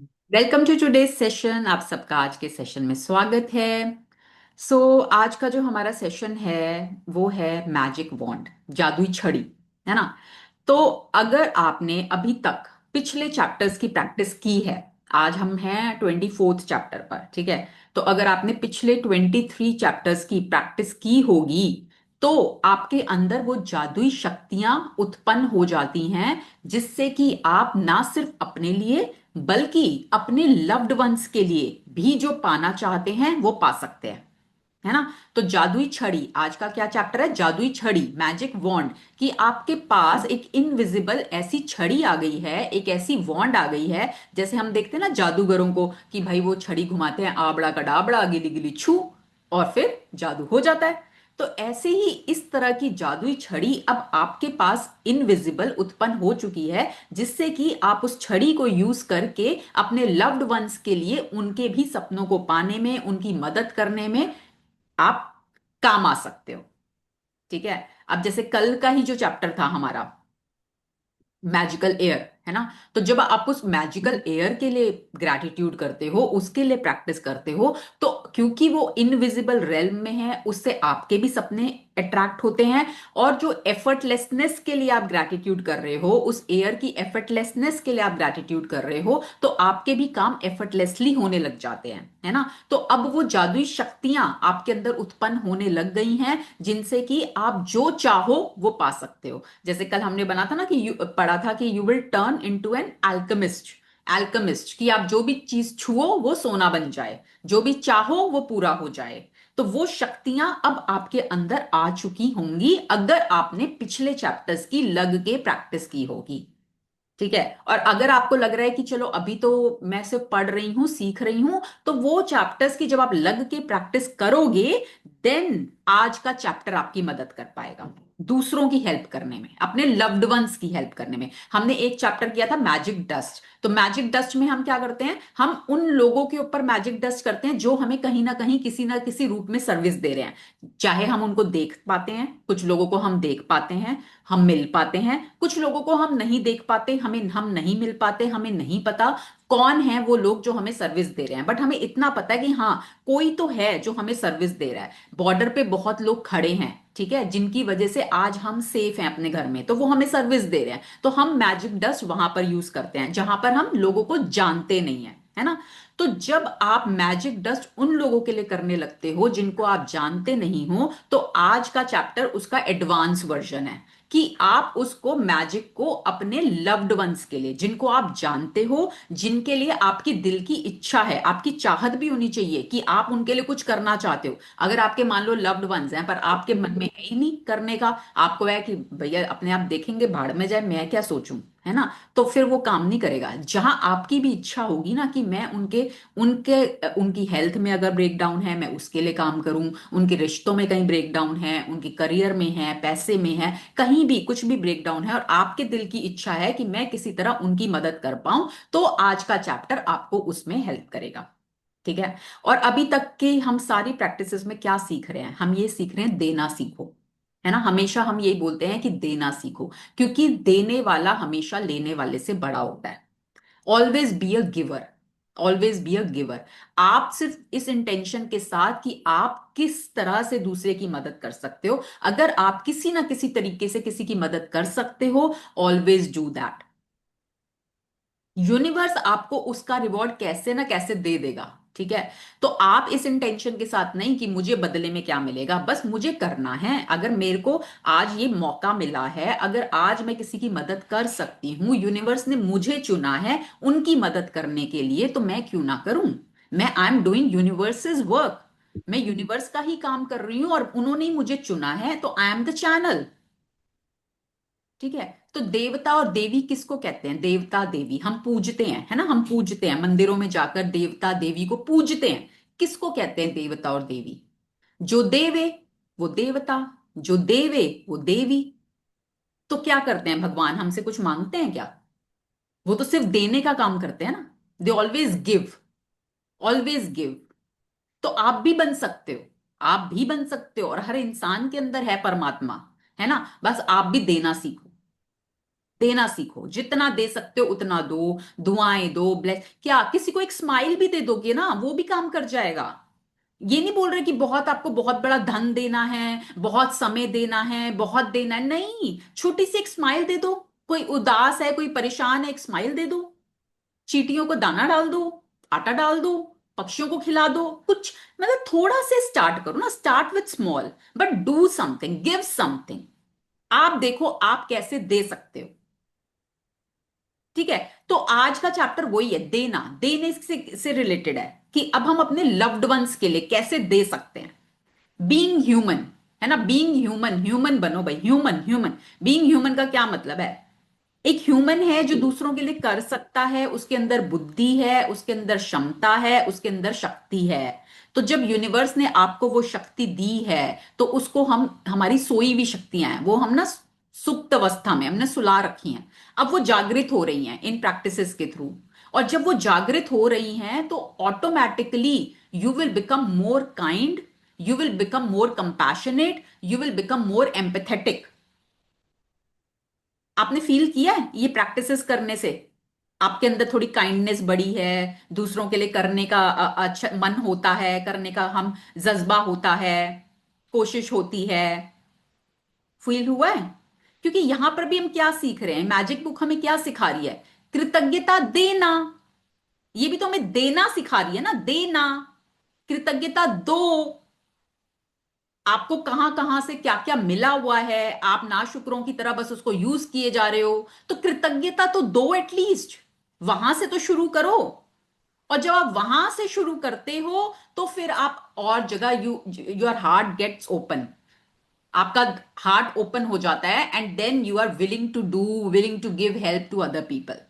Welcome to today session. आप सबका आज के सेशन में स्वागत है। आज का जो हमारा सेशन है वो है मैजिक वॉन्ड, जादुई छड़ी, है ना। तो अगर आपने अभी तक पिछले चैप्टर्स की प्रैक्टिस की है, आज हम हैं 24th चैप्टर पर, ठीक है। तो अगर आपने पिछले 23 चैप्टर्स की प्रैक्टिस की होगी तो आपके अंदर वो जादुई शक्तियां उत्पन्न हो जाती हैं, जिससे कि आप ना सिर्फ अपने लिए बल्कि अपने लव्ड वंस के लिए भी जो पाना चाहते हैं वो पा सकते हैं, है ना। तो जादुई छड़ी, आज का क्या चैप्टर है? जादुई छड़ी, मैजिक वॉन्ड। कि आपके पास एक इनविजिबल ऐसी छड़ी आ गई है, एक ऐसी वॉन्ड आ गई है। जैसे हम देखते हैं ना जादूगरों को कि भाई वो छड़ी घुमाते हैं, आबड़ा कडाबड़ा गिली गिली छू, और फिर जादू हो जाता है। तो ऐसे ही इस तरह की जादुई छड़ी अब आपके पास इनविजिबल उत्पन्न हो चुकी है, जिससे कि आप उस छड़ी को यूज करके अपने लव्ड वंस के लिए उनके भी सपनों को पाने में, उनकी मदद करने में आप काम आ सकते हो। ठीक है। अब जैसे कल का ही जो चैप्टर था हमारा, मैजिकल एयर, है ना। तो जब आप उस मैजिकल एयर के लिए ग्रैटिट्यूड करते हो, उसके लिए प्रैक्टिस करते हो, तो क्योंकि वो इनविजिबल रेल्म में है, उससे आपके भी सपने अट्रैक्ट होते हैं। और जो एफर्टलेसनेस के लिए आप ग्रैटिट्यूड कर रहे हो, उस एयर की एफर्टलेसनेस के लिए आप ग्रैटिट्यूड कर रहे हो, तो आपके भी काम एफर्टलेसली होने लग जाते हैं, है ना। तो अब वो जादुई शक्तियां आपके अंदर उत्पन्न होने लग गई हैं, जिनसे कि आप जो चाहो वो पा सकते हो। जैसे कल हमने बना था ना कि पढ़ा था कि you will turn into an alchemist. Alchemist कि आप जो भी चीज छुओ वो सोना बन जाए, जो भी चाहो वो पूरा हो जाए। तो वो शक्तियां अब आपके अंदर आ चुकी होंगी अगर आपने पिछले चैप्टर्स की लग के प्रैक्टिस की होगी। ठीक है। और अगर आपको लग रहा है कि चलो अभी तो मैं सिर्फ पढ़ रही हूं, सीख रही हूं, तो वो चैप्टर्स की जब आप लग के प्रैक्टिस करोगे, देन आज का चैप्टर आपकी मदद कर पाएगा दूसरों की हेल्प करने में, अपने लव्ड वंस की हेल्प करने में। हमने एक चैप्टर किया था मैजिक डस्ट। तो मैजिक डस्ट में हम क्या करते हैं? हम उन लोगों के ऊपर मैजिक डस्ट करते हैं जो हमें कहीं ना किसी रूप में सर्विस दे रहे हैं। चाहे हम उनको देख पाते हैं, कुछ लोगों को हम देख पाते हैं, हम मिल पाते हैं, कुछ लोगों को हम नहीं देख पाते, हम नहीं मिल पाते, हमें नहीं पता कौन है वो लोग जो हमें सर्विस दे रहे हैं। बट हमें इतना पता है कि हाँ, कोई तो है जो हमें सर्विस दे रहा है। बॉर्डर पे बहुत लोग खड़े हैं, ठीक है, जिनकी वजह से आज हम सेफ हैं अपने घर में, तो वो हमें सर्विस दे रहे हैं। तो हम मैजिक डस्ट वहां पर यूज करते हैं जहां पर हम लोगों को जानते नहीं है, है ना। तो जब आप मैजिक डस्ट उन लोगों के लिए करने लगते हो जिनको आप जानते नहीं हो, तो आज का चैप्टर उसका एडवांस वर्जन है कि आप उसको मैजिक को अपने लव्ड वंस के लिए, जिनको आप जानते हो, जिनके लिए आपकी दिल की इच्छा है, आपकी चाहत भी होनी चाहिए कि आप उनके लिए कुछ करना चाहते हो। अगर आपके मान लो लव्ड वंस हैं पर आपके मन में है ही नहीं करने का, आपको है कि भैया अपने आप देखेंगे, भाड़ में जाए, मैं क्या सोचूं, है ना। तो फिर वो काम नहीं करेगा। जहां आपकी भी इच्छा होगी ना कि मैं उनके उनके उनकी हेल्थ में अगर ब्रेक डाउन है, मैं उसके लिए काम करूं, उनके रिश्तों में कहीं ब्रेक डाउन है, उनके करियर में है, पैसे में है, कहीं भी कुछ भी ब्रेक डाउन है और आपके दिल की इच्छा है कि मैं किसी तरह उनकी मदद कर पाऊं, तो आज का चैप्टर आपको उसमें हेल्प करेगा। ठीक है। और अभी तक के हम सारी प्रैक्टिसेस में क्या सीख रहे हैं? हम ये सीख रहे हैं देना सीखो, है ना। हमेशा हम यही बोलते हैं कि देना सीखो, क्योंकि देने वाला हमेशा लेने वाले से बड़ा होता है। Always be a giver, always be a giver. आप सिर्फ इस इंटेंशन के साथ कि आप किस तरह से दूसरे की मदद कर सकते हो, अगर आप किसी ना किसी तरीके से किसी की मदद कर सकते हो, ऑलवेज डू दैट। यूनिवर्स आपको उसका रिवॉर्ड कैसे ना कैसे दे देगा। ठीक है। तो आप इस इंटेंशन के साथ नहीं कि मुझे बदले में क्या मिलेगा, बस मुझे करना है। अगर मेरे को आज ये मौका मिला है, अगर आज मैं किसी की मदद कर सकती हूं, यूनिवर्स ने मुझे चुना है उनकी मदद करने के लिए, तो मैं क्यों ना करूं। मैं I am doing universes work, मैं यूनिवर्स का ही काम कर रही हूं और उन्होंने ही मुझे चुना है, तो आई एम द चैनल। ठीक है। तो देवता और देवी किसको कहते हैं? देवता देवी हम पूजते हैं, है ना, हम पूजते हैं मंदिरों में जाकर, देवता देवी को पूजते हैं। किसको कहते हैं देवता और देवी? जो देवे वो देवता, जो देवे वो देवी। तो क्या करते हैं भगवान? हमसे कुछ मांगते हैं क्या? वो तो सिर्फ देने का काम करते हैं ना। They always give, always give. तो आप भी बन सकते हो, आप भी बन सकते हो, और हर इंसान के अंदर है परमात्मा, है ना। बस आप भी देना सीखो, देना सीखो, जितना दे सकते हो उतना दो। दुआएं दो, ब्लेस, क्या किसी को एक स्माइल भी दे दोगे ना, वो भी काम कर जाएगा। ये नहीं बोल रहे कि बहुत आपको बहुत बड़ा धन देना है, बहुत समय देना है, बहुत देना है, नहीं, छोटी सी एक स्माइल दे दो। कोई उदास है, कोई परेशान है, एक स्माइल दे दो। चींटियों को दाना डाल दो, आटा डाल दो, पक्षियों को खिला दो कुछ। मतलब थोड़ा से स्टार्ट करो ना, start with small, but do something, give something. आप देखो आप कैसे दे सकते हो। ठीक है। तो आज का चैप्टर वही है, देना, देने से रिलेटेड है कि अब हम अपने लव्ड वंस के लिए कैसे दे सकते हैं। बीइंग ह्यूमन, है ना, बीइंग ह्यूमन, ह्यूमन बनो भाई, ह्यूमन ह्यूमन। बीइंग ह्यूमन का क्या मतलब है? एक ह्यूमन है जो दूसरों के लिए कर सकता है, उसके अंदर बुद्धि है, उसके अंदर क्षमता है, उसके अंदर शक्ति है। तो जब यूनिवर्स ने आपको वो शक्ति दी है, तो उसको हम, हमारी सोई हुई शक्तियां हैं वो हम ना सुप्त अवस्था में हमने सुला रखी हैं। अब वो जागृत हो रही हैं इन प्रैक्टिसेस के थ्रू। और जब वो जागृत हो रही हैं तो automatically you will become more kind, you will become more compassionate, you will become more empathetic. आपने फील किया है ये प्रैक्टिसेस करने से आपके अंदर थोड़ी काइंडनेस बढ़ी है, दूसरों के लिए करने का अच्छा मन होता है, करने का हम जज्बा होता है, कोशिश होती है। फील हुआ है? क्योंकि यहां पर भी हम क्या सीख रहे हैं, मैजिक बुक हमें क्या सिखा रही है? कृतज्ञता देना। ये भी तो हमें देना सिखा रही है ना, देना, कृतज्ञता दो। आपको कहां कहां से क्या क्या मिला हुआ है, आप नाशुकरों की तरह बस उसको यूज किए जा रहे हो। तो कृतज्ञता तो दो एटलीस्ट, वहां से तो शुरू करो। और जब आप वहां से शुरू करते हो तो फिर आप और जगह, योर हार्ट गेट्स ओपन, आपका हार्ट ओपन हो जाता है, and then you are willing to do, willing to give help to other people.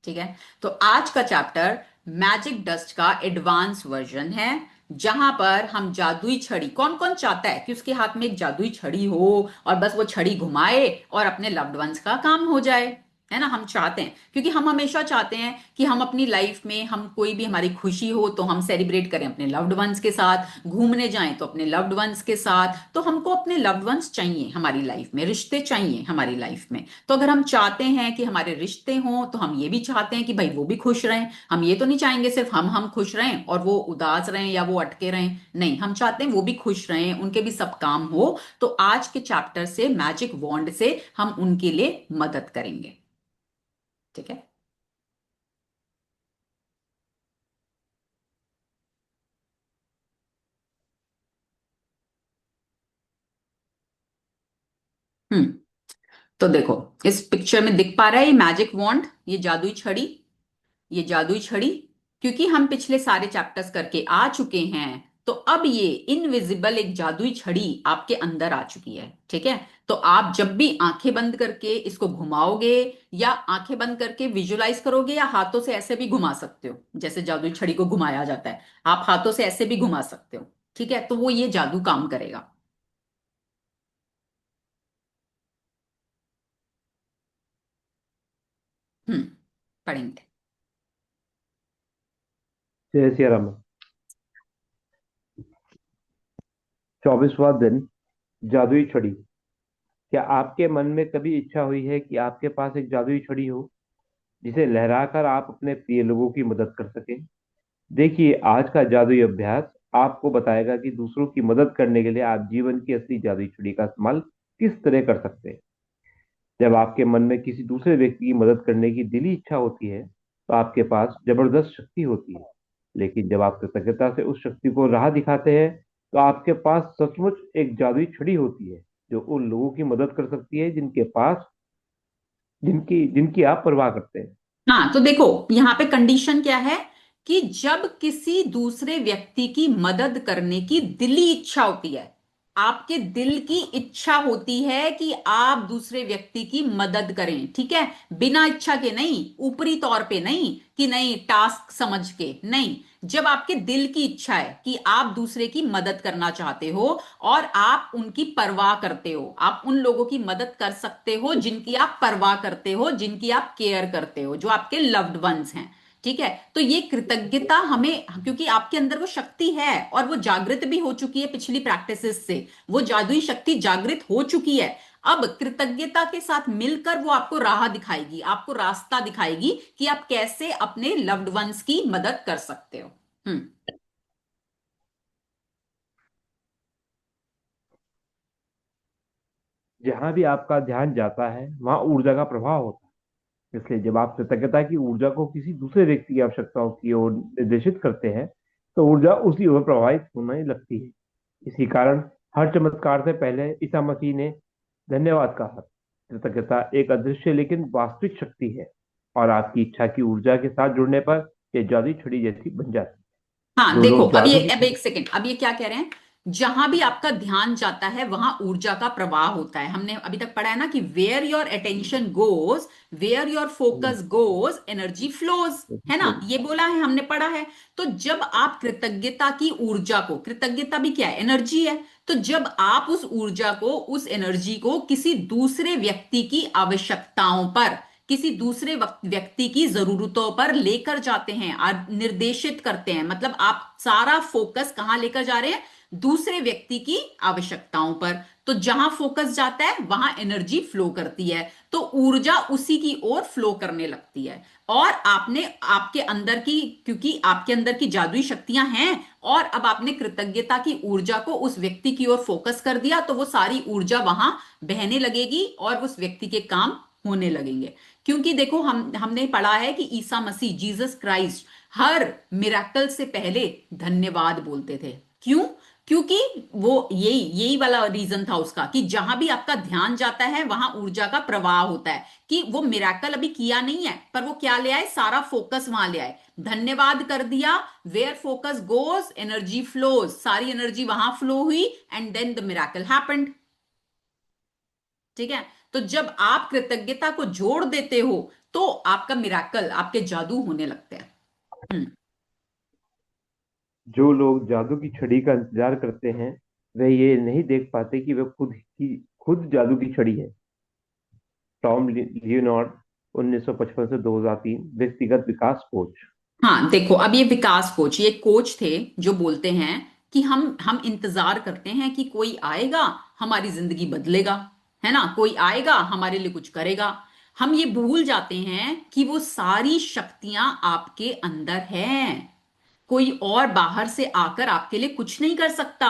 ठीक है। तो आज का चैप्टर मैजिक डस्ट का एडवांस वर्जन है, जहां पर हम जादुई छड़ी, कौन कौन चाहता है कि उसके हाथ में एक जादुई छड़ी हो और बस वो छड़ी घुमाए और अपने लव्ड वंस का काम हो जाए। है ना, हम चाहते हैं, क्योंकि हम हमेशा चाहते हैं कि हम अपनी लाइफ में, हम कोई भी हमारी खुशी हो तो हम सेलिब्रेट करें अपने लव्ड वंस के साथ, घूमने जाएं तो अपने लव्ड वंस के साथ। तो हमको अपने लव्ड वंस चाहिए हमारी लाइफ में, रिश्ते चाहिए हमारी लाइफ में। तो अगर हम चाहते हैं कि हमारे रिश्ते हों तो हम ये भी चाहते हैं कि भाई वो भी खुश रहें। हम ये तो नहीं चाहेंगे सिर्फ हम खुश रहें और वो उदास रहें या वो अटके रहें, नहीं, हम चाहते हैं वो भी खुश रहें, उनके भी सब काम हो। तो आज के चैप्टर से, मैजिक वॉन्ड से, हम उनके लिए मदद करेंगे। ठीक है। हम्म। तो देखो, इस पिक्चर में दिख पा रहा है ये मैजिक वॉन्ड, ये जादुई छड़ी, ये जादुई छड़ी। क्योंकि हम पिछले सारे चैप्टर्स करके आ चुके हैं, तो अब ये इनविजिबल एक जादुई छड़ी आपके अंदर आ चुकी है। ठीक है। तो आप जब भी आंखें बंद करके इसको घुमाओगे, या आंखें बंद करके विजुलाइज करोगे, या हाथों से ऐसे भी घुमा सकते हो, जैसे जादुई छड़ी को घुमाया जाता है, आप हाथों से ऐसे भी घुमा सकते हो। ठीक है। तो वो ये जादू काम करेगा। हम्म। पढ़ेंगे। 6 सिया राम। 24वां दिन। जादुई छड़ी। क्या आपके मन में कभी इच्छा हुई है कि आपके पास एक जादुई छड़ी हो जिसे लहराकर आप अपने प्रिय लोगों की मदद कर सकें? देखिए, आज का जादुई अभ्यास आपको बताएगा कि दूसरों की मदद करने के लिए आप जीवन की असली जादुई छड़ी का इस्तेमाल किस तरह कर सकते हैं। जब आपके मन में किसी दूसरे व्यक्ति की मदद करने की दिली इच्छा होती है, तो आपके पास जबरदस्त शक्ति होती है। लेकिन जब आप कृतज्ञता से उस शक्ति को राह दिखाते हैं, तो आपके पास सचमुच एक जादुई छड़ी होती है जो उन लोगों की मदद कर सकती है जिनके पास जिनकी जिनकी आप परवाह करते हैं। हाँ, तो देखो, यहाँ पे कंडीशन क्या है कि जब किसी दूसरे व्यक्ति की मदद करने की दिली इच्छा होती है, आपके दिल की इच्छा होती है कि आप दूसरे व्यक्ति की मदद करें। ठीक है। बिना इच्छा के नहीं, ऊपरी तौर पे नहीं, कि नहीं टास्क समझ के नहीं। जब आपके दिल की इच्छा है कि आप दूसरे की मदद करना चाहते हो, और आप उनकी परवाह करते हो, आप उन लोगों की मदद कर सकते हो जिनकी आप परवाह करते हो, जिनकी आप केयर करते हो, जो आपके लव्ड वंस हैं। ठीक है। तो ये कृतज्ञता हमें, क्योंकि आपके अंदर वो शक्ति है और वो जागृत भी हो चुकी है पिछली प्रैक्टिसेस से, वो जादुई शक्ति जागृत हो चुकी है। अब कृतज्ञता के साथ मिलकर वो आपको राह दिखाएगी, आपको रास्ता दिखाएगी कि आप कैसे अपने लव्ड वंस की मदद कर सकते हो। हम्म। जहां भी आपका ध्यान जाता है वहां ऊर्जा का प्रभाव होता है। इसलिए जब आप कृतज्ञता की ऊर्जा को किसी दूसरे व्यक्ति की आवश्यकताओं की ओर निर्देशित करते हैं तो ऊर्जा उसी ओर प्रभावित होने लगती है। इसी कारण हर चमत्कार से पहले ईसा मसीह ने धन्यवाद कहा। कृतज्ञता एक अदृश्य लेकिन वास्तविक शक्ति है, और आपकी इच्छा की ऊर्जा के साथ जुड़ने पर यह जादुई छड़ी जैसी बन जाती है। हाँ जो देखो, लोग अब जादू ये, की अब छड़ी। एक सेकंड, अब ये क्या कह रहे हैं, जहां भी आपका ध्यान जाता है वहां ऊर्जा का प्रवाह होता है। हमने अभी तक पढ़ा है ना कि where your attention goes, where your focus goes, energy flows, है ना, ये बोला है, हमने पढ़ा है। तो जब आप कृतज्ञता की ऊर्जा को, कृतज्ञता भी क्या है, एनर्जी है, तो जब आप उस ऊर्जा को, उस एनर्जी को किसी दूसरे व्यक्ति की आवश्यकताओं पर, किसी दूसरे व्यक्ति की जरूरतों पर लेकर जाते हैं और निर्देशित करते हैं, मतलब आप सारा फोकस कहां लेकर जा रहे हैं, दूसरे व्यक्ति की आवश्यकताओं पर। तो जहां फोकस जाता है वहां एनर्जी फ्लो करती है, तो ऊर्जा उसी की ओर फ्लो करने लगती है। और आपने, आपके अंदर की, क्योंकि आपके अंदर की जादुई शक्तियां हैं, और अब आपने कृतज्ञता की ऊर्जा को उस व्यक्ति की ओर फोकस कर दिया, तो वो सारी ऊर्जा वहां बहने लगेगी और उस व्यक्ति के काम होने लगेंगे। क्योंकि देखो, हमने पढ़ा है कि ईसा मसीह, जीसस क्राइस्ट, हर मिराकल से पहले धन्यवाद बोलते थे। क्यों? क्योंकि वो यही यही वाला रीजन था उसका, कि जहां भी आपका ध्यान जाता है वहां ऊर्जा का प्रवाह होता है। कि वो मिराकल अभी किया नहीं है, पर वो क्या ले आए, सारा फोकस वहां ले आए, धन्यवाद कर दिया। Where focus goes energy flows, सारी एनर्जी वहां फ्लो हुई, and then the miracle happened. ठीक है। तो जब आप कृतज्ञता को जोड़ देते हो तो आपका मिराकल, आपके जादू होने लगते हैं। हम्म। जो लोग जादू की छड़ी का इंतजार करते हैं वे ये नहीं देख पाते कि वे खुद जादू की छड़ी है। टॉम लियोनार्ड, 1955 से 2003, व्यक्तिगत विकास कोच। हाँ देखो, अब ये विकास कोच, ये कोच थे जो बोलते हैं कि हम इंतजार करते हैं कि कोई आएगा, हमारी जिंदगी बदलेगा, है ना, कोई आएगा हमारे लिए कुछ करेगा। हम ये भूल जाते हैं कि वो सारी शक्तियां आपके अंदर हैं। कोई और बाहर से आकर आपके लिए कुछ नहीं कर सकता।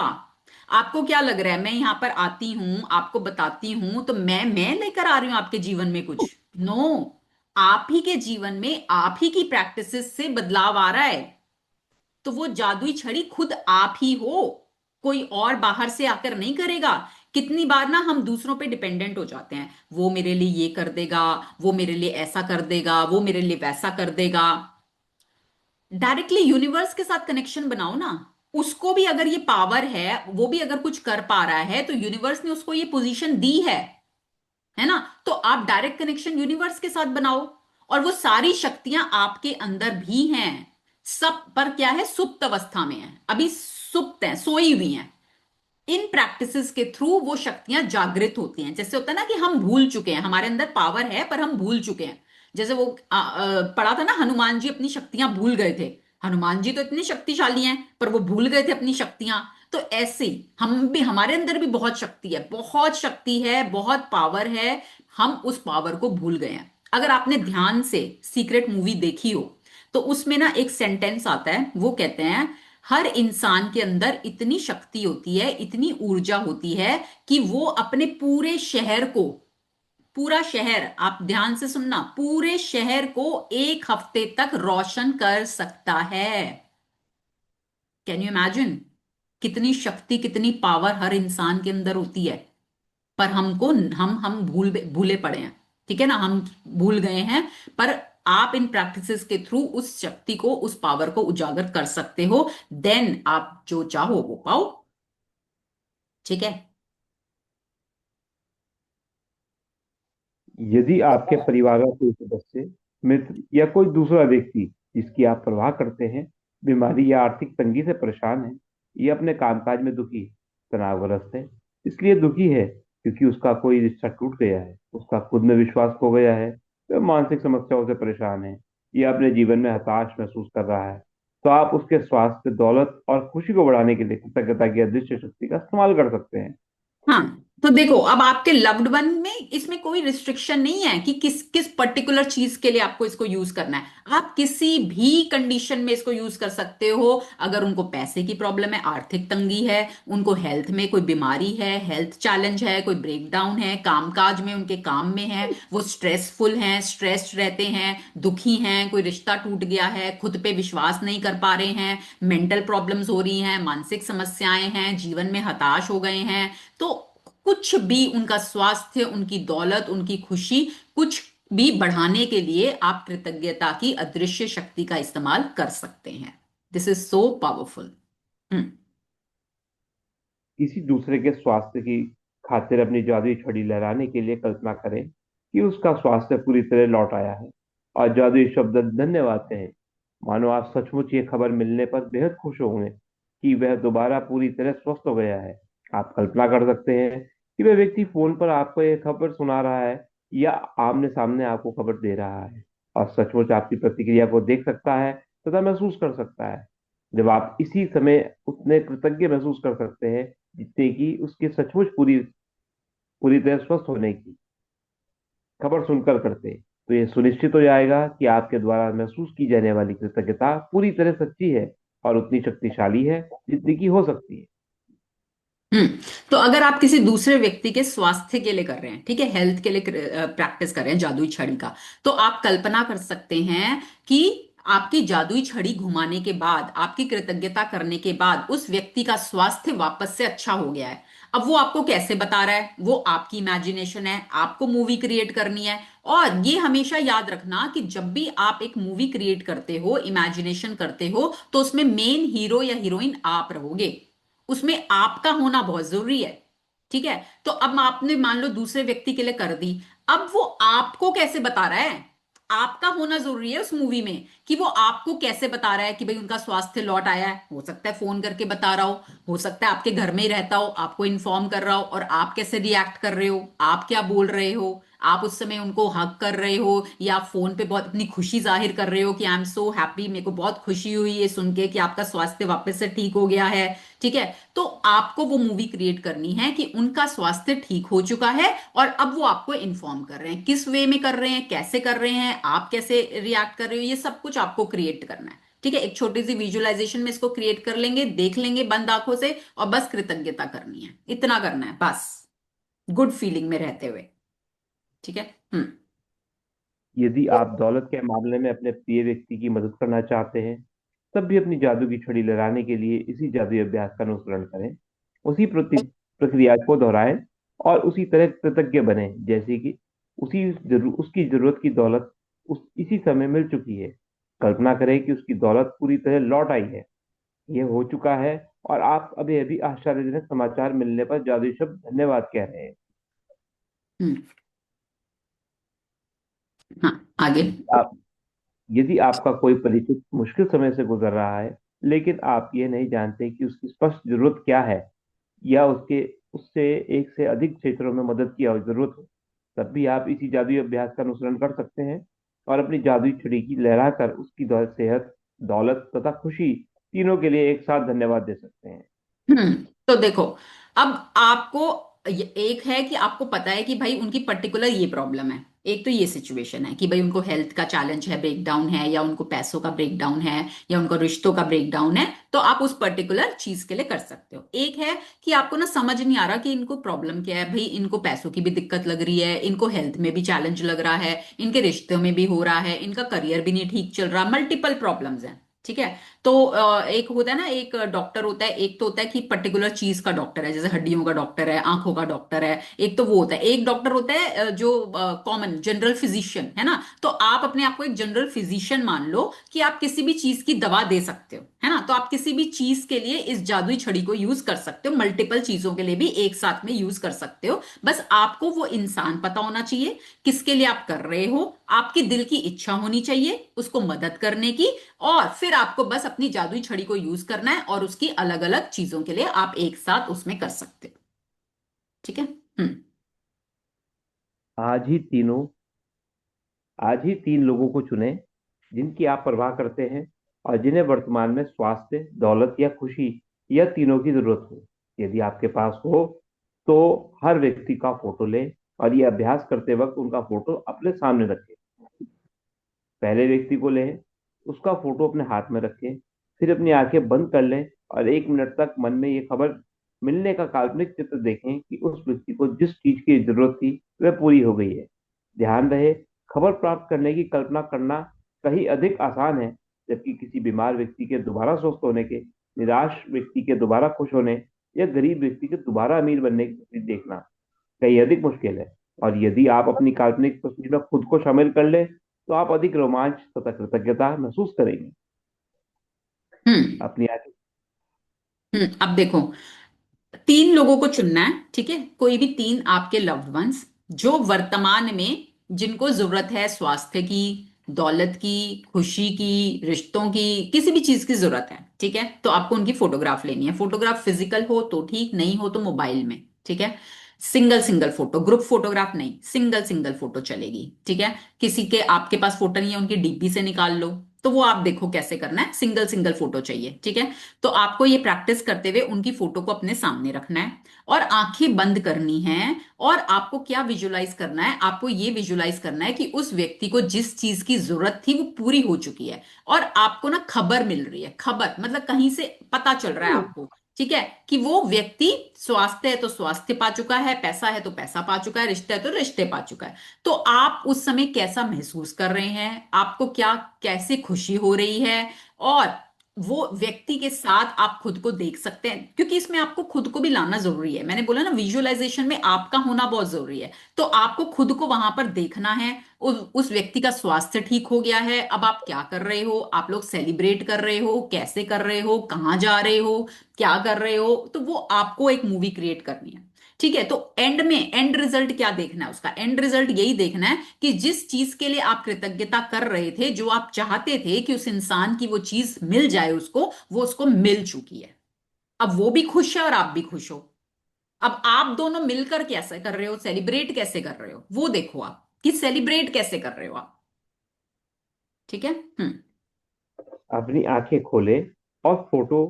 आपको क्या लग रहा है, मैं यहां पर आती हूं, आपको बताती हूं, तो मैं लेकर आ रही हूं आपके जीवन में कुछ? नो, आप ही के जीवन में आप ही की प्रैक्टिसेस से बदलाव आ रहा है। तो वो जादुई छड़ी खुद आप ही हो, कोई और बाहर से आकर नहीं करेगा। कितनी बार ना हम दूसरों पे डिपेंडेंट हो जाते हैं, वो मेरे लिए ये कर देगा, वो मेरे लिए ऐसा कर देगा, वो मेरे लिए वैसा कर देगा। डायरेक्टली यूनिवर्स के साथ कनेक्शन बनाओ ना। उसको भी अगर ये पावर है, वो भी अगर कुछ कर पा रहा है, तो यूनिवर्स ने उसको ये पोजीशन दी है ना। तो आप डायरेक्ट कनेक्शन यूनिवर्स के साथ बनाओ, और वो सारी शक्तियां आपके अंदर भी हैं। सब पर क्या है, सुप्त अवस्था में है, अभी सुप्त है, सोई हुई हैं। इन प्रैक्टिसेस के थ्रू वो शक्तियां जागृत होती हैं। जैसे होता है ना कि हम भूल चुके हैं, हमारे अंदर पावर है पर हम भूल चुके हैं। जैसे वो पढ़ा था ना, हनुमान जी अपनी शक्तियां भूल गए थे। हनुमान जी तो इतने शक्तिशाली हैं पर वो भूल गए थे अपनी शक्तियां। तो ऐसे ही हम भी, हमारे अंदर भी बहुत शक्ति है, बहुत शक्ति है, बहुत पावर है। हम उस पावर को भूल गए हैं। अगर आपने ध्यान से सीक्रेट मूवी देखी हो, तो उसमें ना एक सेंटेंस आता है, वो कहते हैं हर इंसान के अंदर इतनी शक्ति होती है, इतनी ऊर्जा होती है, कि वो अपने पूरे शहर को, पूरा शहर, आप ध्यान से सुनना, पूरे शहर को एक हफ्ते तक रोशन कर सकता है। Can you imagine? कितनी शक्ति, कितनी पावर हर इंसान के अंदर होती है। पर हमको, हम भूले पड़े हैं। ठीक है ना, हम भूल गए हैं। पर आप इन प्रैक्टिसेस के थ्रू उस शक्ति को, उस पावर को उजागर कर सकते हो। देन आप जो चाहो वो पाओ। ठीक है। यदि आपके परिवार का कोई सदस्य, मित्र या कोई दूसरा व्यक्ति जिसकी आप परवाह करते हैं बीमारी या आर्थिक तंगी से परेशान है, या अपने कामकाज में दुखी, तनावग्रस्त है, इसलिए दुखी है क्योंकि उसका कोई रिश्ता टूट गया है, उसका खुद में विश्वास खो गया है, वह मानसिक समस्याओं से परेशान है, या अपने जीवन में हताश महसूस कर रहा है, तो आप उसके स्वास्थ्य, दौलत और खुशी को बढ़ाने के लिए कृतज्ञता की अदृश्य शक्ति का इस्तेमाल कर सकते हैं। हाँ, तो देखो, अब आपके लव्ड वन में इसमें कोई रिस्ट्रिक्शन नहीं है कि किस किस पर्टिकुलर चीज के लिए आपको इसको यूज करना है। आप किसी भी कंडीशन में इसको यूज कर सकते हो। अगर उनको पैसे की प्रॉब्लम है, आर्थिक तंगी है, उनको हेल्थ में कोई बीमारी है, हेल्थ चैलेंज है, कोई ब्रेकडाउन है, कामकाज में, उनके काम में है, वो स्ट्रेसफुल हैं, स्ट्रेस्ड रहते हैं, दुखी हैं, कोई रिश्ता टूट गया है, खुद पे विश्वास नहीं कर पा रहे हैं, मेंटल प्रॉब्लम्स हो रही हैं, मानसिक समस्याएं हैं, जीवन में हताश हो गए हैं, तो कुछ भी उनका स्वास्थ्य, उनकी दौलत, उनकी खुशी, कुछ भी बढ़ाने के लिए आप कृतज्ञता की अदृश्य शक्ति का इस्तेमाल कर सकते हैं। This is so powerful. Hmm. किसी दूसरे के स्वास्थ्य की खातिर अपनी जादुई छड़ी लहराने के लिए कल्पना करें कि उसका स्वास्थ्य पूरी तरह लौट आया है, और जादुई शब्द धन्यवाद कहें। मानो आप सचमुच ये खबर मिलने पर बेहद खुश होंगे कि वह दोबारा पूरी तरह स्वस्थ हो गया है। आप कल्पना कर सकते हैं कि वह व्यक्ति फोन पर आपको यह खबर सुना रहा है या आमने सामने आपको खबर दे रहा है, और सचमुच आपकी प्रतिक्रिया को देख सकता है तथा महसूस कर सकता है। जब आप इसी समय उतने कृतज्ञ महसूस कर सकते हैं जितने की उसके सचमुच पूरी पूरी तरह स्वस्थ होने की खबर सुनकर करते, तो ये सुनिश्चित हो जाएगा कि आपके द्वारा महसूस की जाने वाली कृतज्ञता पूरी तरह सच्ची है और उतनी शक्तिशाली है जितनी की हो सकती है। हम्म। तो अगर आप किसी दूसरे व्यक्ति के स्वास्थ्य के लिए कर रहे हैं, ठीक है, हेल्थ के लिए प्रैक्टिस कर रहे हैं जादुई छड़ी का, तो आप कल्पना कर सकते हैं कि आपकी जादुई छड़ी घुमाने के बाद, आपकी कृतज्ञता करने के बाद उस व्यक्ति का स्वास्थ्य वापस से अच्छा हो गया है। अब वो आपको कैसे बता रहा है, वो आपकी इमेजिनेशन है, आपको मूवी क्रिएट करनी है। और ये हमेशा याद रखना कि जब भी आप एक मूवी क्रिएट करते हो, इमेजिनेशन करते हो, तो उसमें मेन हीरो या हीरोइन आप रहोगे। उसमें आपका होना बहुत जरूरी है। ठीक है, तो अब आपने मान लो दूसरे व्यक्ति के लिए कर दी, अब वो आपको कैसे बता रहा है, आपका होना जरूरी है उस मूवी में, कि वो आपको कैसे बता रहा है कि भाई उनका स्वास्थ्य लौट आया है। हो सकता है फोन करके बता रहा हो सकता है आपके घर में ही रहता हो, आपको इन्फॉर्म कर रहा हो, और आप कैसे रिएक्ट कर रहे हो, आप क्या बोल रहे हो, आप उस समय उनको हक कर रहे हो या फोन पे बहुत अपनी खुशी जाहिर कर रहे हो कि आई एम सो हैप्पी, मेरे को बहुत खुशी हुई ये सुन के कि आपका स्वास्थ्य वापस से ठीक हो गया है। ठीक है, तो आपको वो मूवी क्रिएट करनी है कि उनका स्वास्थ्य ठीक हो चुका है, और अब वो आपको इन्फॉर्म कर रहे हैं, किस वे में कर रहे हैं, कैसे कर रहे हैं, आप कैसे रिएक्ट कर रहे हो, ये सब कुछ आपको क्रिएट करना है। ठीक है, एक छोटी सी विजुअलाइजेशन में इसको क्रिएट कर लेंगे, देख लेंगे बंद आंखों से, और बस कृतज्ञता करनी है, इतना करना है बस, गुड फीलिंग में रहते हुए। ठीक है। हम्म। यदि आप दौलत के मामले में अपने प्रिय व्यक्ति की मदद करना चाहते हैं, तब भी अपनी जादू की छड़ी लहराने के लिए इसी जादुई अभ्यास का अनुसरण करें। उसी प्रक्रिया को दोहराएं और उसी तरह कृतज्ञ बने जैसे कि उसकी जरूरत की दौलत उस इसी समय मिल चुकी है। कल्पना करें कि उसकी दौलत पूरी तरह लौट आई है, ये हो चुका है, और आप अभी अभी आश्चर्यजनक समाचार मिलने पर जादुई शब्द धन्यवाद कह रहे हैं। हम्म। हाँ, आगे। आप यदि आपका कोई परिचित मुश्किल समय से गुजर रहा है, लेकिन आप ये नहीं जानते कि उसकी स्पष्ट जरूरत क्या है, या उसके उससे एक से अधिक क्षेत्रों में मदद की जरूरत हो, तब भी आप इसी जादुई अभ्यास का अनुसरण कर सकते हैं और अपनी जादुई छड़ी की लहराकर उसकी सेहत, दौलत तथा खुशी तीनों के लिए एक साथ धन्यवाद दे सकते हैं। हम्म। तो देखो, अब आपको एक है कि आपको पता है कि भाई उनकी पर्टिकुलर ये प्रॉब्लम है, एक तो ये सिचुएशन है कि भाई उनको हेल्थ का चैलेंज है, ब्रेकडाउन है, या उनको पैसों का ब्रेकडाउन है, या उनको रिश्तों का ब्रेकडाउन है, तो आप उस पर्टिकुलर चीज के लिए कर सकते हो। एक है कि आपको ना समझ नहीं आ रहा कि इनको प्रॉब्लम क्या है, भाई इनको पैसों की भी दिक्कत लग रही है, इनको हेल्थ में भी चैलेंज लग रहा है, इनके रिश्तों में भी हो रहा है, इनका करियर भी नहीं ठीक चल रहा, मल्टीपल प्रॉब्लम्स हैं। ठीक है, तो एक होता है ना, एक डॉक्टर होता है, एक तो होता है कि पर्टिकुलर चीज का डॉक्टर है, जैसे हड्डियों का डॉक्टर है, आंखों का डॉक्टर है, एक तो वो होता है, एक डॉक्टर होता है जो कॉमन जनरल फिजिशियन है ना। तो आप अपने आप को एक जनरल फिजिशियन मान लो कि आप किसी भी चीज की दवा दे सकते हो, है ना, तो आप किसी भी चीज के लिए इस जादुई छड़ी को यूज कर सकते हो, मल्टीपल चीजों के लिए भी एक साथ में यूज कर सकते हो। बस आपको वो इंसान पता होना चाहिए किसके लिए आप कर रहे हो, आपकी दिल की इच्छा होनी चाहिए उसको मदद करने की, और फिर आपको बस अपनी जादुई छड़ी को यूज करना है, और उसकी अलग अलग चीजों के लिए आप एक साथ उसमें कर सकते हो। ठीक है। हम्म। आज ही तीनों आज ही तीन लोगों को चुनें जिनकी आप परवाह करते हैं और जिन्हें वर्तमान में स्वास्थ्य, दौलत या खुशी या तीनों की जरूरत हो। यदि आपके पास हो तो हर व्यक्ति का फोटो लें और ये अभ्यास करते वक्त उनका फोटो अपने सामने रखें। पहले व्यक्ति को लें, उसका फोटो अपने हाथ में रखें, फिर अपनी आंखें बंद कर लें और 1 मिनट तक मन में ये खबर मिलने का काल्पनिक चित्र देखें कि उस व्यक्ति को जिस चीज की जरूरत थी वह पूरी हो गई है। ध्यान रहे, खबर प्राप्त करने की कल्पना करना कहीं अधिक आसान है, जबकि किसी बीमार व्यक्ति के दोबारा स्वस्थ होने के, निराश व्यक्ति के दोबारा खुश होने या गरीब व्यक्ति के दोबारा अमीर बनने की तस्वीर देखना कहीं अधिक मुश्किल है। और यदि आप अपनी काल्पनिक तस्वीर में खुद को शामिल कर ले तो आप अधिक रोमांच तथा कृतज्ञता महसूस करेंगे। हम्म। अपनी आगे। अब देखो, 3 लोगों को चुनना है, ठीक है? कोई भी 3 आपके लव्ड वंस जो वर्तमान में, जिनको जरूरत है स्वास्थ्य की, दौलत की, खुशी की, रिश्तों की, किसी भी चीज की जरूरत है, ठीक है? तो आपको उनकी फोटोग्राफ लेनी है। फोटोग्राफ फिजिकल हो तो ठीक, नहीं हो तो मोबाइल में, ठीक है? Single single photo, group photograph नहीं, सिंगल सिंगल फोटो चलेगी, ठीक है? किसी के आपके पास फोटो नहीं है, उनकी डीपी से निकाल लो। तो वो आप देखो कैसे करना है, सिंगल सिंगल फोटो चाहिए, ठीक है? तो आपको ये प्रैक्टिस करते हुए उनकी फोटो को अपने सामने रखना है और आंखें बंद करनी है। और आपको क्या विजुलाइज करना है? आपको ये विजुलाइज करना है कि उस व्यक्ति को जिस चीज की जरूरत थी वो पूरी हो चुकी है, और आपको ना खबर मिल रही है। खबर मतलब कहीं से पता चल रहा है आपको, ठीक है, कि वो व्यक्ति स्वास्थ्य है तो स्वास्थ्य पा चुका है, पैसा है तो पैसा पा चुका है, रिश्ते है तो रिश्ते पा चुका है। तो आप उस समय कैसा महसूस कर रहे हैं, आपको क्या, कैसे खुशी हो रही है, और वो व्यक्ति के साथ आप खुद को देख सकते हैं, क्योंकि इसमें आपको खुद को भी लाना जरूरी है। मैंने बोला ना, विजुअलाइजेशन में आपका होना बहुत जरूरी है। तो आपको खुद को वहां पर देखना है। उस व्यक्ति का स्वास्थ्य ठीक हो गया है, अब आप क्या कर रहे हो? आप लोग सेलिब्रेट कर रहे हो, कैसे कर रहे हो, कहाँ जा रहे हो, क्या कर रहे हो? तो वो आपको एक मूवी क्रिएट करनी है, ठीक है? तो एंड में एंड रिजल्ट क्या देखना है? उसका एंड रिजल्ट यही देखना है कि जिस चीज के लिए आप कृतज्ञता कर रहे थे, जो आप चाहते थे कि उस इंसान की वो चीज मिल जाए उसको, वो उसको मिल चुकी है। अब वो भी खुश है और आप भी खुश हो। अब आप दोनों मिलकर कैसे कर रहे हो, सेलिब्रेट कैसे कर रहे हो, वो देखो आप कि सेलिब्रेट कैसे कर रहे हो आप, ठीक है? हम्म। अपनी आंखें खोलें और फोटो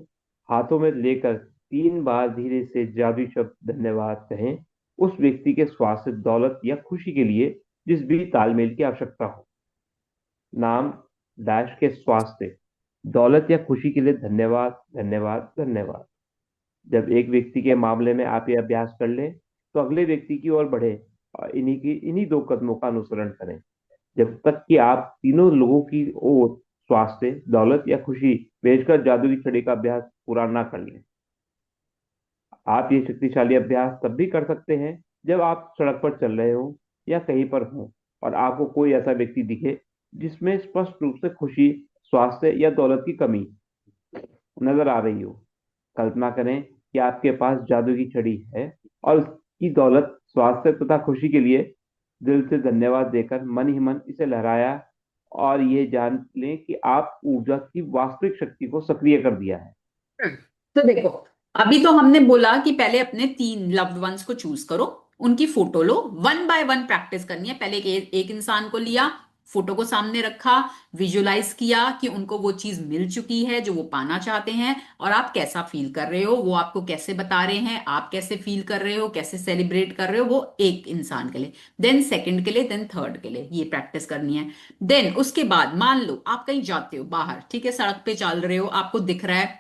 हाथों में लेकर 3 बार धीरे से जादुई शब्द धन्यवाद कहें उस व्यक्ति के स्वास्थ्य, दौलत या खुशी के लिए जिस भी तालमेल की आवश्यकता हो। नाम डैश के स्वास्थ्य, दौलत या खुशी के लिए धन्यवाद, धन्यवाद, धन्यवाद। जब एक व्यक्ति के मामले में आप ये अभ्यास कर लें तो अगले व्यक्ति की ओर बढ़े और इन्हीं 2 कदमों का अनुसरण करें जब तक कि आप तीनों लोगों की ओर स्वास्थ्य, दौलत या खुशी भेजकर जादू की छड़ी का अभ्यास पूरा ना कर लें। आप ये शक्तिशाली अभ्यास तब भी कर सकते हैं जब आप सड़क पर चल रहे हो या कहीं पर हो और आपको कोई ऐसा व्यक्ति दिखे जिसमें स्पष्ट रूप से खुशी, स्वास्थ्य या दौलत की कमी नजर आ रही हो। कल्पना करें कि आपके पास जादू की छड़ी है और उसकी दौलत, स्वास्थ्य तथा खुशी के लिए दिल से धन्यवाद देकर मन ही मन इसे लहराया और ये जान लें कि आप ऊर्जा की वास्तविक शक्ति को सक्रिय कर दिया है। तो देखो, अभी तो हमने बोला कि पहले अपने 3 लव्ड वंस को चूज करो, उनकी photo low, one by one practice करनी है। पहले एक इंसान को लिया, फोटो को सामने रखा, विजुलाइज किया कि उनको वो चीज मिल चुकी है जो वो पाना चाहते हैं, और आप कैसा फील कर रहे हो, वो आपको कैसे बता रहे हैं, आप कैसे फील कर रहे हो, कैसे सेलिब्रेट कर रहे हो, वो एक इंसान के लिए, देन सेकंड के लिए, देन थर्ड के लिए, ये प्रैक्टिस करनी है। देन उसके बाद मान लो आप कहीं जाते हो बाहर, ठीक है, सड़क पे चल रहे हो, आपको दिख रहा है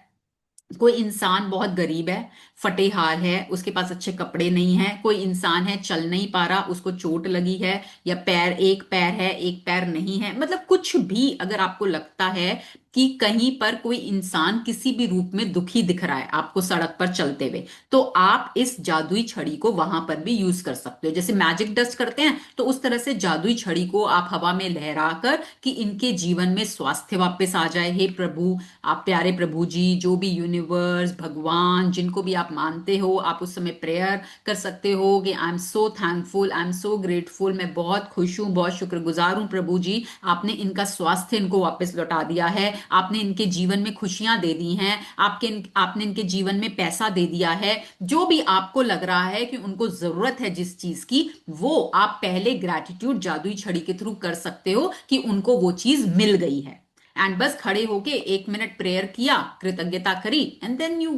कोई इंसान बहुत गरीब है, फटे हाल है, उसके पास अच्छे कपड़े नहीं है, कोई इंसान है चल नहीं पा रहा, उसको चोट लगी है, या एक पैर है एक पैर नहीं है, मतलब कुछ भी अगर आपको लगता है कि कहीं पर कोई इंसान किसी भी रूप में दुखी दिख रहा है आपको सड़क पर चलते हुए, तो आप इस जादुई छड़ी को वहां पर भी यूज कर सकते हो। जैसे मैजिक डस्ट करते हैं, तो उस तरह से जादुई छड़ी को आप हवा में लहराकर कि इनके जीवन में स्वास्थ्य वापस आ जाए। हे प्रभु, आप प्यारे प्रभु जी, जो भी यूनिवर्स, भगवान, जिनको भी आप मानते हो, आप उस समय प्रेयर कर सकते हो कि I am so thankful, I am so grateful, मैं बहुत खुश हूँ, बहुत शुक्रगुजार हूँ प्रभु जी, आपने इनका स्वास्थ्य इनको वापस लौटा दिया है, आपने इनके जीवन में खुशियां दे दी हैं, आपने इनके जीवन में पैसा दे दिया है, जो भी आपको लग रहा है कि उनको जरूरत है जिस चीज की, वो आप पहले ग्रैटिट्यूड जादुई छड़ी के थ्रू कर सकते हो कि उनको वो चीज मिल गई है। एंड बस खड़े होके 1 मिनट प्रेयर किया, कृतज्ञता करी, and then you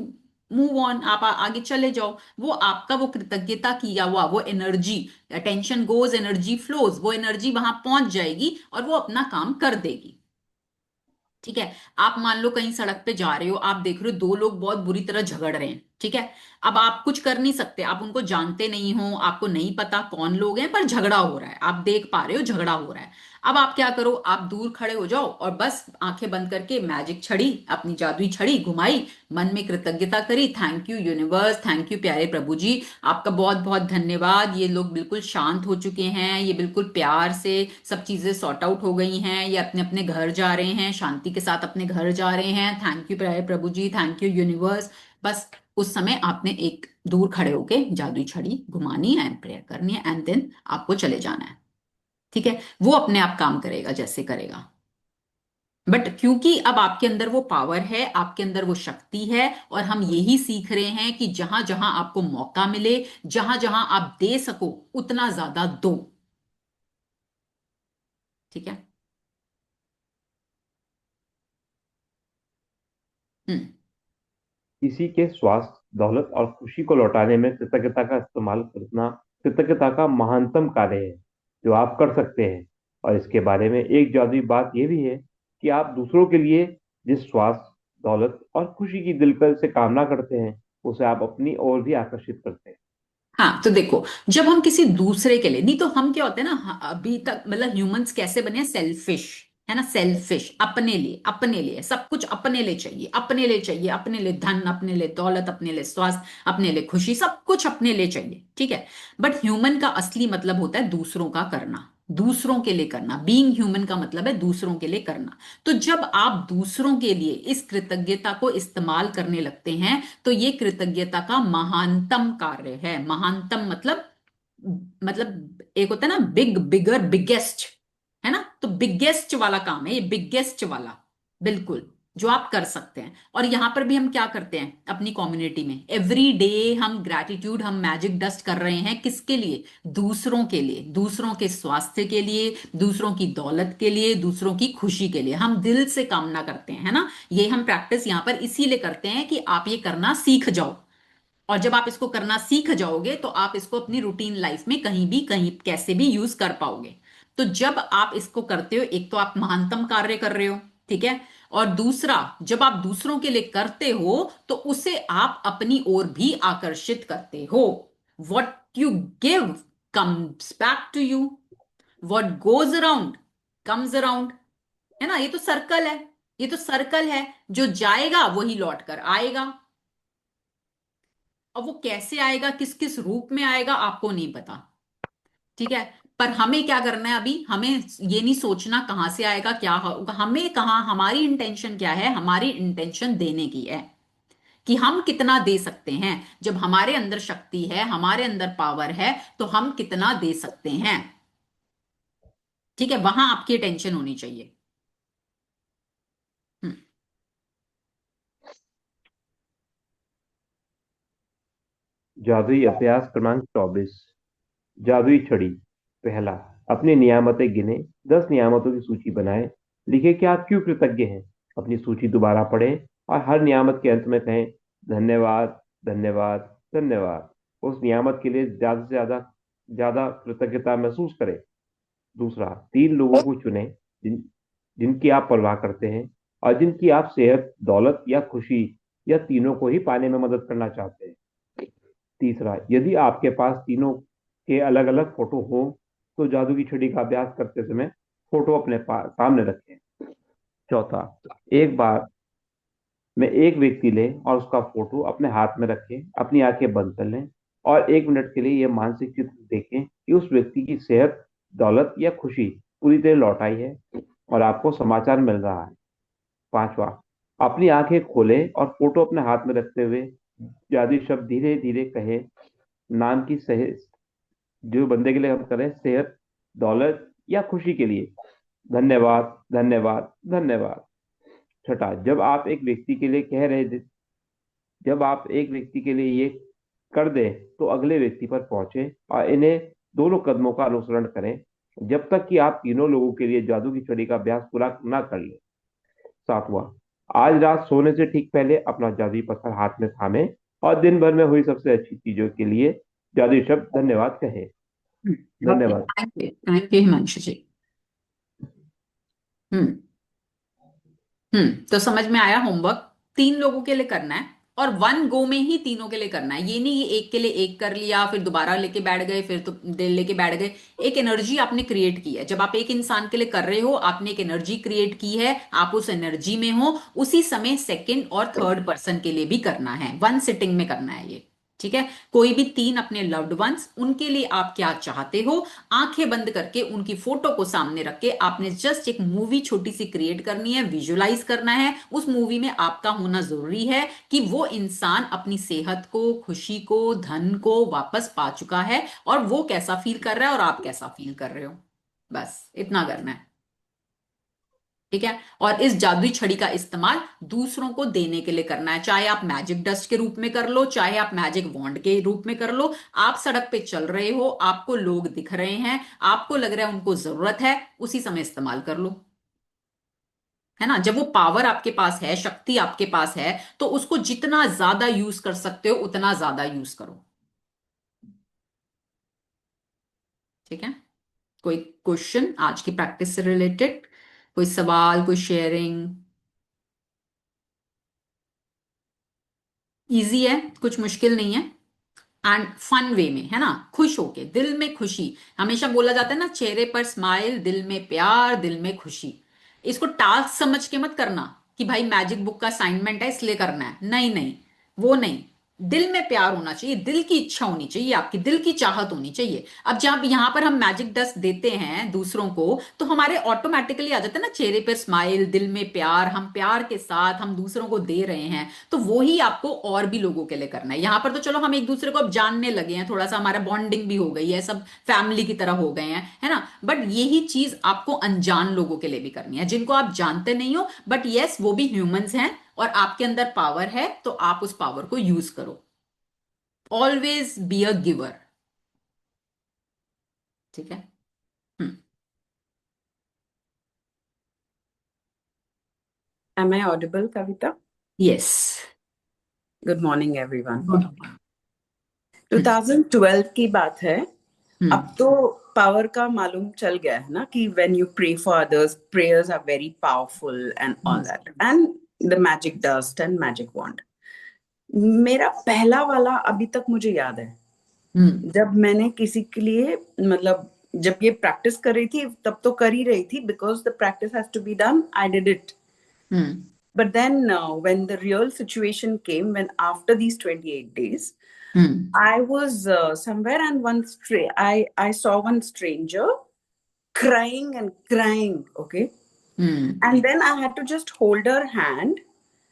move on, आप आगे चले जाओ। वो आपका वो कृतज्ञता किया हुआ वो energy, attention goes energy flows, वो एनर्जी वहां पहुंच जाएगी और वो अपना काम कर देगी। ठीक है। आप मान लो कहीं सड़क पे जा रहे हो, आप देख रहे हो दो लोग बहुत बुरी तरह झगड़ रहे हैं, ठीक है। अब आप कुछ कर नहीं सकते, आप उनको जानते नहीं हो, आपको नहीं पता कौन लोग हैं, पर झगड़ा हो रहा है, आप देख पा रहे हो झगड़ा हो रहा है। अब आप क्या करो, आप दूर खड़े हो जाओ और बस आंखें बंद करके मैजिक छड़ी, अपनी जादुई छड़ी घुमाई, मन में कृतज्ञता करी, thank you universe, thank you प्यारे प्रभु जी, आपका बहुत बहुत धन्यवाद, ये लोग बिल्कुल शांत हो चुके हैं, ये बिल्कुल प्यार से सब चीजें सॉर्ट आउट हो गई हैं, ये अपने अपने घर जा रहे हैं, शांति के साथ अपने घर जा रहे हैं, थैंक यू प्यारे प्रभु जी, थैंक यू यूनिवर्स। बस उस समय आपने एक दूर खड़े होके जादुई छड़ी घुमानी है एंड प्रेयर करनी है, एंड देन आपको चले जाना है। ठीक है। वो अपने आप काम करेगा जैसे करेगा। बट क्योंकि अब आपके अंदर वो पावर है, आपके अंदर वो शक्ति है, और हम यही सीख रहे हैं कि जहां जहां आपको मौका मिले, जहां जहां आप दे सको, उतना ज्यादा दो। ठीक है। हम्म। किसी के स्वास्थ्य, दौलत और खुशी को लौटाने में कृतज्ञता का इस्तेमाल करना कृतज्ञता का महानतम कार्य है जो आप कर सकते हैं। और इसके बारे में एक जादुई बात यह भी है कि आप दूसरों के लिए जिस स्वास्थ्य, दौलत और खुशी की दिल से कामना करते हैं, उसे आप अपनी ओर भी आकर्षित करते हैं। हाँ तो देखो, जब हम किसी दूसरे के लिए नहीं, तो हम क्या होते हैं ना, अभी तक मतलब ह्यूमंस कैसे बने हैं, सेल्फिश, है ना, सेल्फिश, अपने लिए सब कुछ अपने लिए चाहिए, अपने लिए चाहिए, अपने लिए धन, अपने लिए दौलत, अपने लिए स्वास्थ्य, अपने लिए खुशी, सब कुछ अपने लिए चाहिए, ठीक है। बट ह्यूमन का असली मतलब होता है दूसरों का करना, दूसरों के लिए करना। बीइंग ह्यूमन का मतलब है दूसरों के लिए करना। तो जब आप दूसरों के लिए इस कृतज्ञता को इस्तेमाल करने लगते हैं, तो ये कृतज्ञता का महानतम कार्य है। महानतम मतलब एक होता है ना, बिग, बिगर, बिगेस्ट, है ना, तो बिगेस्ट वाला काम है ये, बिगेस्ट वाला, बिल्कुल, जो आप कर सकते हैं। और यहां पर भी हम क्या करते हैं अपनी कम्युनिटी में, एवरी डे हम ग्रैटिट्यूड, हम मैजिक डस्ट कर रहे हैं, किसके लिए, दूसरों के लिए, दूसरों के स्वास्थ्य के लिए, दूसरों की दौलत के लिए, दूसरों की खुशी के लिए, हम दिल से कामना करते हैं, है ना। ये हम प्रैक्टिस यहां पर इसीलिए करते हैं कि आप ये करना सीख जाओ। और जब आप इसको करना सीख जाओगे तो आप इसको अपनी रूटीन लाइफ में कहीं भी, कहीं कैसे भी यूज कर पाओगे। तो जब आप इसको करते हो, एक तो आप महानतम कार्य कर रहे हो, ठीक है, और दूसरा, जब आप दूसरों के लिए करते हो तो उसे आप अपनी ओर भी आकर्षित करते हो। What you give comes back to you, what goes around comes around, है ना, ये तो सर्कल है, ये तो सर्कल है, जो जाएगा वही लौट कर आएगा। अब वो कैसे आएगा, किस किस रूप में आएगा, आपको नहीं पता, ठीक है। पर हमें क्या करना है अभी, हमें ये नहीं सोचना कहां से आएगा, क्या होगा, हमें कहाँ, हमारी इंटेंशन क्या है, हमारी इंटेंशन देने की है, कि हम कितना दे सकते हैं। जब हमारे अंदर शक्ति है, हमारे अंदर पावर है, तो हम कितना दे सकते हैं, ठीक है, वहां आपकी अटेंशन होनी चाहिए। हम्म। जादुई अभ्यास क्रमांक 24, जादुई छड़ी। पहला, अपनी नियामतें गिने, 10 नियामतों की सूची बनाएं। लिखें कि आप क्यों कृतज्ञ हैं। अपनी सूची दोबारा पढ़ें और हर नियामत के अंत में कहें, धन्यवाद, धन्यवाद, धन्यवाद। उस नियामत के लिए ज्यादा से ज्यादा ज्यादा कृतज्ञता महसूस करें। दूसरा, 3 लोगों को चुनें जिनकी आप परवाह करते हैं और जिनकी आप सेहत, दौलत या खुशी या तीनों को ही पाने में मदद करना चाहते हैं। तीसरा, यदि आपके पास तीनों के अलग अलग फोटो हो तो जादू की छड़ी का अभ्यास करते समय फोटो अपने सामने रखें। चौथा, एक बार में एक व्यक्ति लें और उसका फोटो अपने हाथ में रखें, अपनी आंखें बंद कर लें और 1 मिनट के लिए यह मानसिक चित्र देखें कि उस व्यक्ति की सेहत, दौलत या खुशी पूरी तरह लौट आई है और आपको समाचार मिल रहा है। पांचवा, अपनी आंखें खोलें और फोटो अपने हाथ में रखते हुए जादुई शब्द धीरे धीरे कहे, नाम की सही, जो बंदे के लिए हम करें, सेहत, दौलत या खुशी के लिए, धन्यवाद, धन्यवाद, धन्यवाद। छठा, जब आप एक व्यक्ति के लिए ये कर दें तो अगले व्यक्ति पर पहुंचे और इन्हें दोनों कदमों का अनुसरण करें जब तक कि आप तीनों लोगों के लिए जादू की छड़ी का अभ्यास पूरा ना कर लें। सातवां, आज रात सोने से ठीक पहले अपना जादुई पत्थर हाथ में थामे और दिन भर में हुई सबसे अच्छी चीजों के लिए जादुई शब्द धन्यवाद कहें। ओके, धन्यवाद। थैंक यू हिमांशु जी। हम्म। तो समझ में आया। होमवर्क 3 लोगों के लिए करना है और वन गो में ही तीनों के लिए करना है। ये नहीं कि एक के लिए एक कर लिया फिर दोबारा लेके बैठ गए फिर तो दिल लेके बैठ गए। एक एनर्जी आपने क्रिएट की है। जब आप एक इंसान के लिए कर रहे हो आपने एक एनर्जी क्रिएट की है, आप उस एनर्जी में हो। उसी समय सेकंड और थर्ड पर्सन के लिए भी करना है, वन सिटिंग में करना है ये। ठीक है। कोई भी 3 अपने लव्ड वंस, उनके लिए आप क्या चाहते हो, आंखें बंद करके उनकी फोटो को सामने रख के आपने जस्ट एक मूवी छोटी सी क्रिएट करनी है, विजुलाइज करना है। उस मूवी में आपका होना जरूरी है कि वो इंसान अपनी सेहत को, खुशी को, धन को वापस पा चुका है और वो कैसा फील कर रहा है और आप कैसा फील कर रहे हो। बस इतना करना है। ठीक है। और इस जादुई छड़ी का इस्तेमाल दूसरों को देने के लिए करना है, चाहे आप मैजिक डस्ट के रूप में कर लो, चाहे आप मैजिक वॉन्ड के रूप में कर लो। आप सड़क पे चल रहे हो, आपको लोग दिख रहे हैं, आपको लग रहा है उनको जरूरत है, उसी समय इस्तेमाल कर लो। है ना। जब वो पावर आपके पास है, शक्ति आपके पास है, तो उसको जितना ज्यादा यूज कर सकते हो उतना ज्यादा यूज करो। ठीक है। कोई क्वेश्चन आज की प्रैक्टिस से रिलेटेड, कोई सवाल, कोई शेयरिंग? इजी है, कुछ मुश्किल नहीं है। एंड फन वे में, है ना, खुश होके, दिल में खुशी। हमेशा बोला जाता है ना, चेहरे पर स्माइल, दिल में प्यार, दिल में खुशी। इसको टास्क समझ के मत करना कि भाई मैजिक बुक का असाइनमेंट है इसलिए करना है। नहीं नहीं, वो नहीं। दिल में प्यार होना चाहिए, दिल की इच्छा होनी चाहिए, आपकी दिल की चाहत होनी चाहिए। अब जब यहां पर हम मैजिक डस्ट देते हैं दूसरों को, तो हमारे ऑटोमेटिकली आ जाता है ना चेहरे पर स्माइल, दिल में प्यार, हम प्यार के साथ हम दूसरों को दे रहे हैं। तो वो ही आपको और भी लोगों के लिए करना है। यहां पर तो चलो हम एक दूसरे को अब जानने लगे हैं, थोड़ा सा हमारा बॉन्डिंग भी हो गई है, सब फैमिली की तरह हो गए हैं, है ना। बट यही चीज आपको अनजान लोगों के लिए भी करनी है, जिनको आप जानते नहीं हो, बट यस वो भी ह्यूमंस हैं और आपके अंदर पावर है, तो आप उस पावर को यूज करो। Always be a giver. ठीक है। हम्म। Am I audible, Kavita? Yes. Good morning, everyone. Good. 2012 की बात है। अब हम्म। तो पावर का मालूम चल गया है ना कि when you pray for others, prayers are very powerful and all that. And the magic dust and magic wand. मेरा पहला वाला अभी तक मुझे याद है, हम्म। जब मैंने किसी के लिए, मतलब जब ये प्रैक्टिस कर रही थी तब तो कर ही रही थी, because the practice has to be done, I did it. Hmm. But then when the real situation came, when after these 28 days, hmm. I was somewhere and I saw one stranger crying and crying, okay? Hmm. And then I had to just hold her hand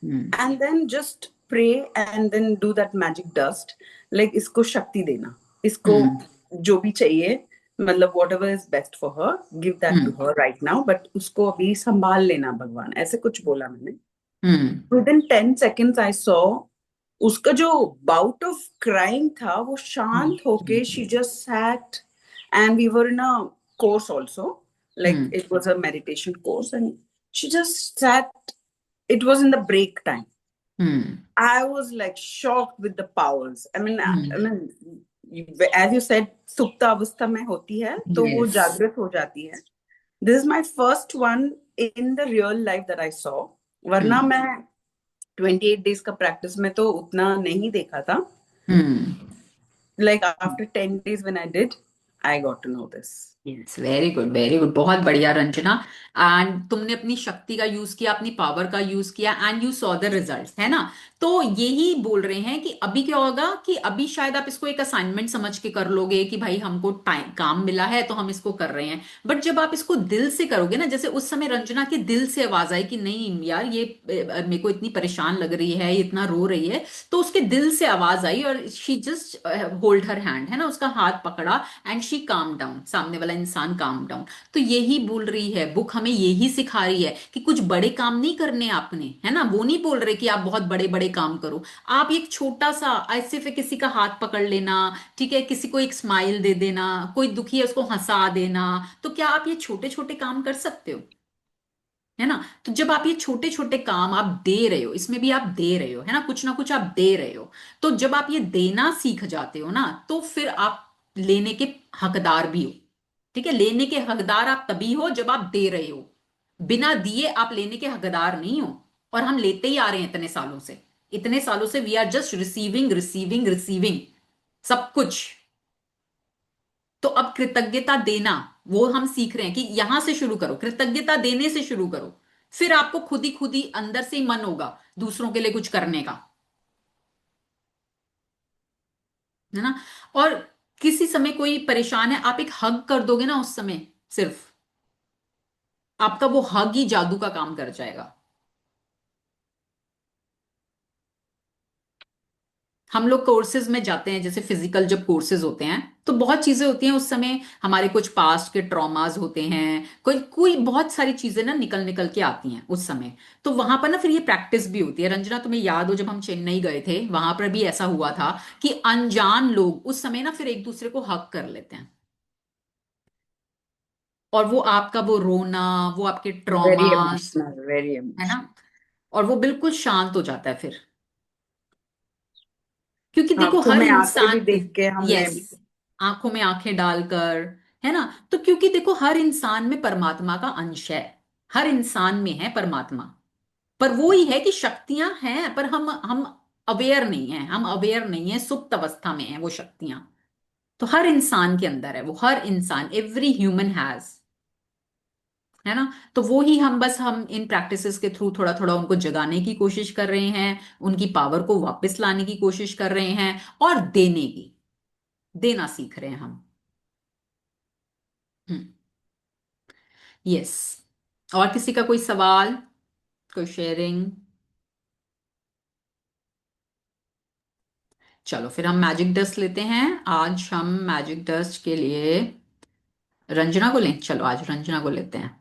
hmm. and then just pray and then do that magic dust. Like इसको शक्ति देना, इसको हम्म। जो भी चाहिए, मतलब whatever is best for her, give that to hmm. her right now. But उसको अभी संभाल लेना भगवान, ऐसे कुछ बोला मैंने। हम्म। Within 10 seconds I saw उसका जो bout of crying था वो शांत होके, she just sat, and we were in a course also, like hmm. it was a meditation course, and she just sat. It was in the break time. Hmm. I was like shocked with the powers. I mean, hmm. as you said, सुप्ता अवस्था में होती है तो वो yes. जागृत हो जाती है. This is my first one in the real life that I saw. वरना मैं 28 days का प्रैक्टिस में तो उतना नहीं देखा था. हम्म। Like after 10 days when I did, I got to know this. Yes, very good, very good, बहुत बढ़िया रंजना। एंड तुमने अपनी शक्ति का यूज किया, अपनी पावर का यूज किया, and you saw the results, है ना। तो यही बोल रहे हैं कि अभी क्या होगा कि अभी शायद आप इसको एक असाइनमेंट समझ के कर लोगे कि भाई हमको टाइम काम मिला है तो हम इसको कर रहे हैं। बट जब आप इसको दिल से करोगे ना, जैसे उस समय रंजना के दिल से आवाज आई कि नहीं यार ये मेरे को इतनी परेशान लग रही है, ये इतना रो रही है, तो उसके दिल से आवाज आई और she just hold her hand, है ना, उसका हाथ पकड़ा एंड शी काम डाउन। सामने वाला इंसान काम डाउन। तो यही बोल रही है बुक, हमें यही सिखा रही है कि कुछ बड़े काम नहीं करने आपने, है ना। वो नहीं बोल रहे कि आप बहुत बड़े बड़े काम करो। आप एक छोटा सा ऐसे फिर किसी का हाथ पकड़ लेना, ठीक है, किसी को एक स्माइल दे देना, कोई दुखी है उसको हंसा देना, तो क्या आप ये छोटे छोटे काम कर सकते हो, है ना। तो जब आप ये छोटे छोटे काम आप दे रहे हो, इसमें भी आप दे रहे हो, है ना कुछ आप दे रहे हो। तो जब आप ये देना सीख जाते हो ना, तो फिर आप लेने के हकदार भी हो। ठीक है, लेने के हकदार आप तभी हो जब आप दे रहे हो। बिना दिए आप लेने के हकदार नहीं हो। और हम लेते ही आ रहे हैं इतने सालों से, इतने सालों से we are just receiving receiving receiving सब कुछ। तो अब कृतज्ञता देना वो हम सीख रहे हैं कि यहां से शुरू करो, कृतज्ञता देने से शुरू करो। फिर आपको खुद ही अंदर से ही मन होगा दूसरों के लिए कुछ करने का, है ना। और किसी समय कोई परेशान है, आप एक हग कर दोगे ना उस समय, सिर्फ आपका वो हग ही जादू का काम कर जाएगा। हम लोग कोर्सेज में जाते हैं, जैसे फिजिकल जब कोर्सेज होते हैं तो बहुत चीजें होती हैं उस समय, हमारे कुछ पास्ट के ट्रॉमास होते हैं, कोई कोई बहुत सारी चीजें ना निकल निकल के आती हैं उस समय। तो वहां पर ना फिर ये प्रैक्टिस भी होती है। रंजना, तुम्हें याद हो जब हम चेन्नई गए थे, वहां पर भी ऐसा हुआ था कि अनजान लोग उस समय ना फिर एक दूसरे को हक कर लेते हैं, और वो आपका वो रोना, वो आपके वेरी ट्रॉमास, इमोशनल, वेरी है ना, इमोशनल। और वो बिल्कुल शांत हो जाता है फिर। क्योंकि देखो आंखों हर में आंखें भी इंसान, देख के हमने यस, आंखों में आंखें डालकर, है ना। तो क्योंकि देखो हर इंसान में परमात्मा का अंश है, हर इंसान में है परमात्मा। पर वो ही है कि शक्तियां हैं, पर हम अवेयर नहीं है, हम अवेयर नहीं है, सुप्त अवस्था में है वो शक्तियां। तो हर इंसान के अंदर है वो, हर इंसान, एवरी ह्यूमन हैज, है ना। तो वो ही हम बस हम इन प्रैक्टिसेस के थ्रू थोड़ा थोड़ा उनको जगाने की कोशिश कर रहे हैं, उनकी पावर को वापस लाने की कोशिश कर रहे हैं, और देने की, देना सीख रहे हैं हम। हम्म। यस। और किसी का कोई सवाल, कोई शेयरिंग? चलो फिर हम मैजिक डस्ट लेते हैं। आज हम मैजिक डस्ट के लिए रंजना को लें, चलो आज रंजना को लेते हैं।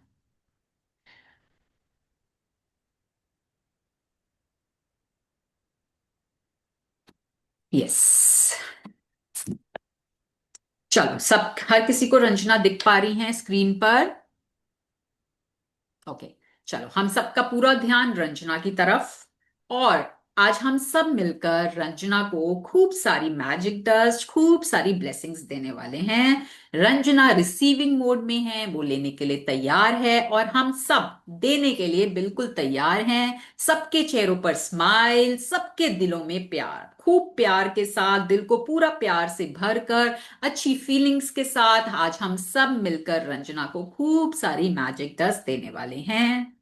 यस, चलो सब, हर किसी को रंजना दिख पा रही हैं स्क्रीन पर? ओके। चलो हम सबका पूरा ध्यान रंजना की तरफ, और आज हम सब मिलकर रंजना को खूब सारी मैजिक डस्ट, खूब सारी ब्लेसिंग्स देने वाले हैं। रंजना रिसीविंग मोड में है, वो लेने के लिए तैयार है, और हम सब देने के लिए बिल्कुल तैयार हैं। सबके चेहरों पर स्माइल, सबके दिलों में प्यार, खूब प्यार के साथ, दिल को पूरा प्यार से भरकर, अच्छी फीलिंग्स के साथ आज हम सब मिलकर रंजना को खूब सारी मैजिक डस्ट देने वाले हैं।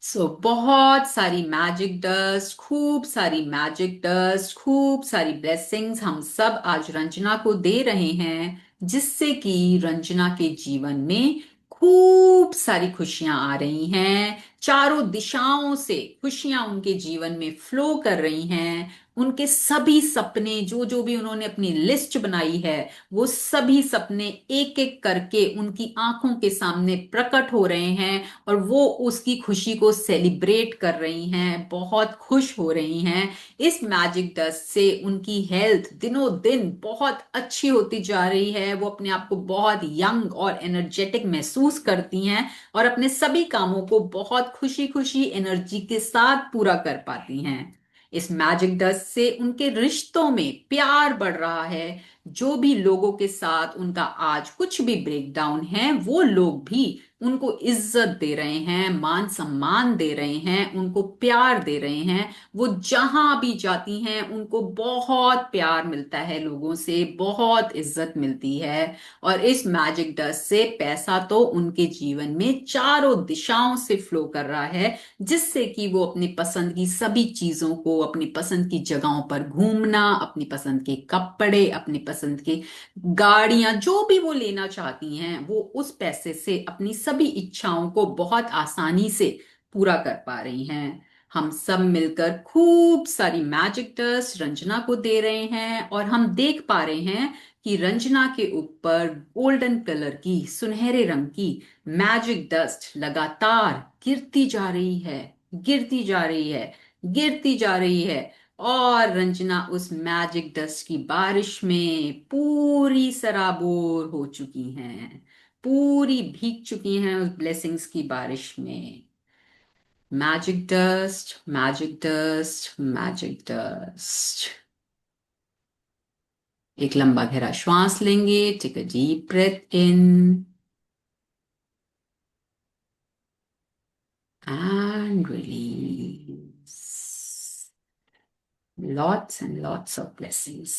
बहुत सारी मैजिक डस्ट, खूब सारी मैजिक डस्ट, खूब सारी ब्लेसिंग्स हम सब आज रंजना को दे रहे हैं, जिससे कि रंजना के जीवन में खूब सारी खुशियां आ रही हैं। चारों दिशाओं से खुशियां उनके जीवन में फ्लो कर रही हैं। उनके सभी सपने, जो जो भी उन्होंने अपनी लिस्ट बनाई है, वो सभी सपने एक एक करके उनकी आंखों के सामने प्रकट हो रहे हैं, और वो उसकी खुशी को सेलिब्रेट कर रही हैं, बहुत खुश हो रही हैं। इस मैजिक डस्ट से उनकी हेल्थ दिनों दिन बहुत अच्छी होती जा रही है, वो अपने आप को बहुत यंग और एनर्जेटिक महसूस करती हैं, और अपने सभी कामों को बहुत खुशी खुशी एनर्जी के साथ पूरा कर पाती हैं। इस मैजिक डस्ट से उनके रिश्तों में प्यार बढ़ रहा है। जो भी लोगों के साथ उनका आज कुछ भी ब्रेकडाउन है, वो लोग भी उनको इज्जत दे रहे हैं, मान सम्मान दे रहे हैं, उनको प्यार दे रहे हैं। वो जहां भी जाती हैं उनको बहुत प्यार मिलता है, लोगों से बहुत इज्जत मिलती है। और इस मैजिक डस्ट से पैसा तो उनके जीवन में चारों दिशाओं से फ्लो कर रहा है, जिससे कि वो अपनी पसंद की सभी चीजों को, अपनी पसंद की जगहों पर घूमना, अपनी पसंद के कपड़े, अपनी पसंद के गाड़ियां, जो भी वो लेना चाहती हैं, वो उस पैसे से अपनी सभी इच्छाओं को बहुत आसानी से पूरा कर पा रही हैं। हम सब मिलकर खूब सारी मैजिक डस्ट रंजना को दे रहे हैं, और हम देख पा रहे हैं कि रंजना के ऊपर गोल्डन कलर की, सुनहरे रंग की मैजिक डस्ट लगातार गिरती जा रही है, गिरती जा रही है, गिरती जा रही है। और रंजना उस मैजिक डस्ट की बारिश में पूरी सराबोर हो चुकी हैं, पूरी भीग चुकी हैं उस ब्लेसिंग्स की बारिश में। Magic dust, magic dust, magic dust. एक लंबा गहरा श्वास लेंगे। Take a deep breath in and release. Lots and lots of blessings.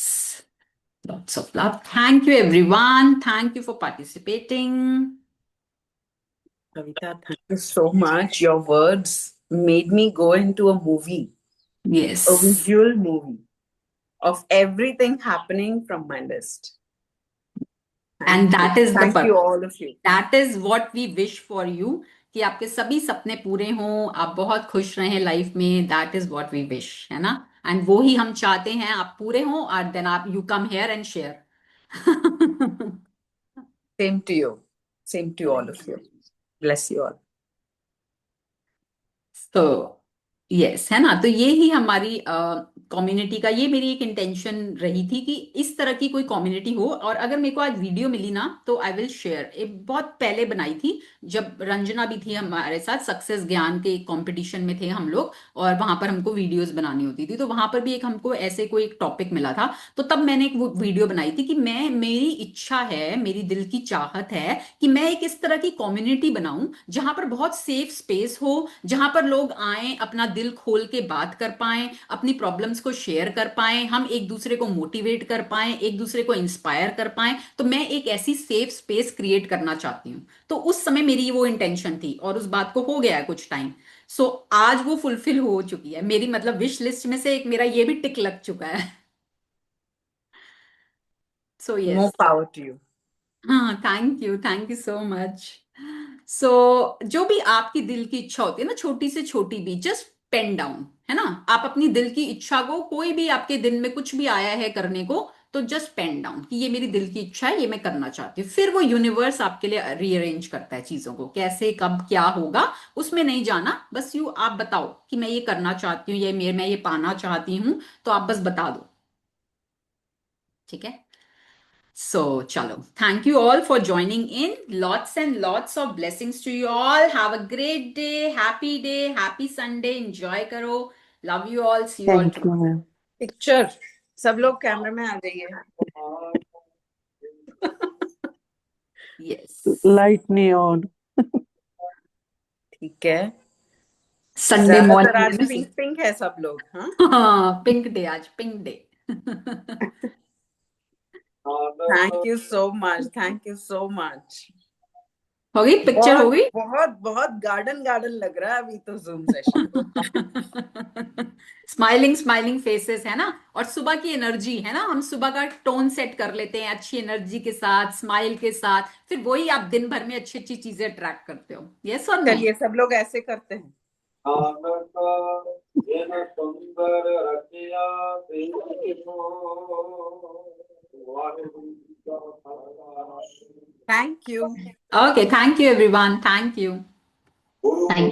Lots of love. Thank you, everyone. Thank you for participating. Kavita, thank you so much. Your words made me go into a movie, a Yes. visual movie of everything happening from my list. And that is the Thank you, purpose. all of you. That is what we wish for you. कि आपके सभी सपने पूरे हों, आप बहुत खुश रहें लाइफ में। That is what we wish, है ना? एंड वो ही हम चाहते हैं, आप पूरे हों और देन आप you come here and share. Same to you. Same to all of you. Bless you all. तो यस, है ना? तो ये ही हमारी कम्युनिटी का, ये मेरी एक इंटेंशन रही थी कि इस तरह की कोई कम्युनिटी हो। और अगर मेरे को आज वीडियो मिली ना तो आई विल शेयर। एक बहुत पहले बनाई थी जब रंजना भी थी हमारे साथ, सक्सेस ज्ञान के कंपटीशन में थे हम लोग, और वहां पर हमको वीडियोस बनानी होती थी। तो वहां पर भी एक हमको ऐसे कोई एक टॉपिक मिला था। तो तब मैंने एक वो वीडियो बनाई थी कि मेरी इच्छा है, मेरी दिल की चाहत है कि मैं एक इस तरह की कम्युनिटी बनाऊं जहां पर बहुत सेफ स्पेस हो, जहां पर लोग आए, अपना दिल खोल के बात कर पाएं, अपनी प्रॉब्लम्स को शेयर कर पाएं, हम एक दूसरे को मोटिवेट कर पाएं, एक दूसरे को इंस्पायर कर पाएं। तो मैं एक ऐसी सेफ स्पेस क्रिएट करना चाहती हूँ। तो उस समय मेरी वो इंटेंशन थी और उस बात को हो गया है कुछ टाइम। सो आज वो फुलफिल हो चुकी है मेरी, मतलब विश लिस्ट में से एक मेरा ये भी टिक लग चुका है। सो More yes. power to you. हाँ, थैंक यू सो मच। सो जो भी आपकी दिल की इच्छा होती है ना, छोटी से छोटी भी, जस्ट पेन डाउन, है ना? आप अपनी दिल की इच्छा को, कोई भी आपके दिल में कुछ भी आया है करने को, तो जस्ट पेन डाउन कि ये मेरी दिल की इच्छा है, ये मैं करना चाहती हूँ। फिर वो यूनिवर्स आपके लिए रीअरेंज करता है चीजों को, कैसे कब क्या होगा उसमें नहीं जाना। बस आप बताओ कि मैं ये करना चाहती हूँ, मैं ये पाना चाहती हूँ, तो आप बस बता दो। ठीक है? So, chalo. Thank you all for joining in. Lots and lots of blessings to you all. Have a great day, happy Sunday. Enjoy karo. Love you all. See you all thank you tomorrow. Ma'am. Picture. सब लोग कैमरे में आ जाइए। Yes. Light नहीं on. ठीक है। Sunday ज्यादातर morning आज है पिंक पिंक है सब लोग। हाँ, ना? पिंक डे आज, pink day. Thank you so much, thank you so much. हो गई पिक्चर, हो बहुत गई। बहुत बहुत गार्डन गार्डन लग रहा है अभी तो zoom session. Smiling smiling faces, है ना? और सुबह की एनर्जी, है ना? हम सुबह का टोन सेट कर लेते हैं अच्छी एनर्जी के साथ, स्माइल के साथ, फिर वही आप दिन भर में अच्छी अच्छी चीजें अट्रैक्ट करते हो। यस और नो? चलिए सब लोग ऐसे करते हैं। Thank you. Okay, thank you everyone. Thank you. Thank